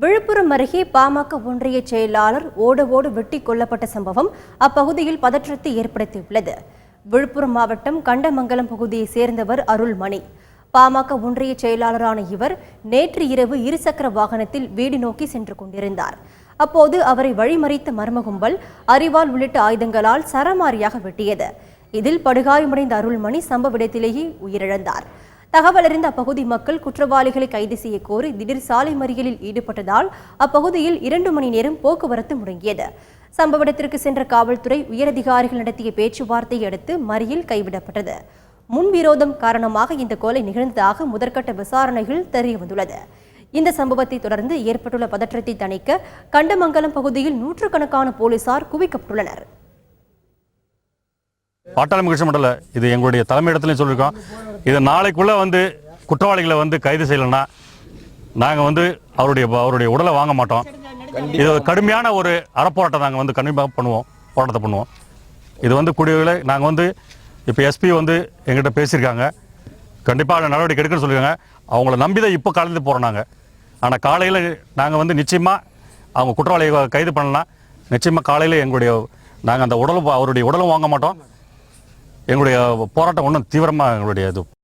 விழுப்புரம் அருகே பாமக ஒன்றிய செயலாளர் ஓடு வெட்டி கொல்லப்பட்ட சம்பவம் அப்பகுதியில் பதற்றத்தை ஏற்படுத்தியுள்ளது. விழுப்புரம் மாவட்டம் கண்டமங்கலம் பகுதியைச் சேர்ந்தவர் அருள்மணி. பாமக ஒன்றிய செயலாளரான இவர் நேற்று இரவு இருசக்கர வாகனத்தில் வீடு நோக்கி சென்று கொண்டிருந்தார். அப்போது அவரை வழிமறித்த மர்ம கும்பல் அரிவாள் உள்ளிட்ட ஆயுதங்களால் சரமாரியாக வெட்டியது. இதில் படுகாயமடைந்த அருள்மணி சம்பவ இடத்திலேயே உயிரிழந்தார். தகவல் அறிந்த அப்பகுதி மக்கள் குற்றவாளிகளை கைது செய்ய கோரி திடீர் சாலை மறியலில் ஈடுபட்டதால் அப்பகுதியில் 2 மணி நேரம் போக்குவரத்து முடங்கியது. சம்பவ இடத்திற்கு சென்ற காவல்துறை உயரதிகாரிகள் நடத்திய பேச்சுவார்த்தையை அடுத்து மறியல் கைவிடப்பட்டது. முன்விரோதம் காரணமாக இந்த கொலை நிகழ்ந்ததாக முதற்கட்ட விசாரணைகள் தெரியவந்துள்ளது. இந்த சம்பவத்தை தொடர்ந்து ஏற்பட்டுள்ள பதற்றத்தை தணிக்க கண்டமங்கலம் பகுதியில் நூற்றுக்கணக்கான போலீசார் குவிக்கப்பட்டுள்ளனர். பாட்டாளி மகிழ்ச்சி மண்டல இது எங்களுடைய தலைமையிடத்துலையும் சொல்லியிருக்கோம். இது நாளைக்குள்ள குற்றவாளிகளை கைது செய்யலைன்னா நாங்கள் அவருடைய உடலை வாங்க மாட்டோம். இது கடுமையான ஒரு அறப்போராட்டம் நாங்கள் கண்டிப்பாக போராட்டத்தை பண்ணுவோம். இது கூடியவர்களை நாங்கள் இப்போ எஸ்பி எங்கிட்ட பேசியிருக்காங்க. கண்டிப்பாக நடவடிக்கை எடுக்கணும்னு சொல்லியிருக்காங்க. அவங்கள நம்பிதான் இப்போ காலையில் போகிறோம் நாங்கள். ஆனால் காலையில் நாங்கள் நிச்சயமாக அவங்க குற்றவாளியை கைது பண்ணலாம். நிச்சயமாக காலையில் நாங்கள் அந்த அவருடைய உடலும் வாங்க மாட்டோம். எங்களுடைய போராட்டம் இன்னும் தீவிரமாக எங்களுடைய இது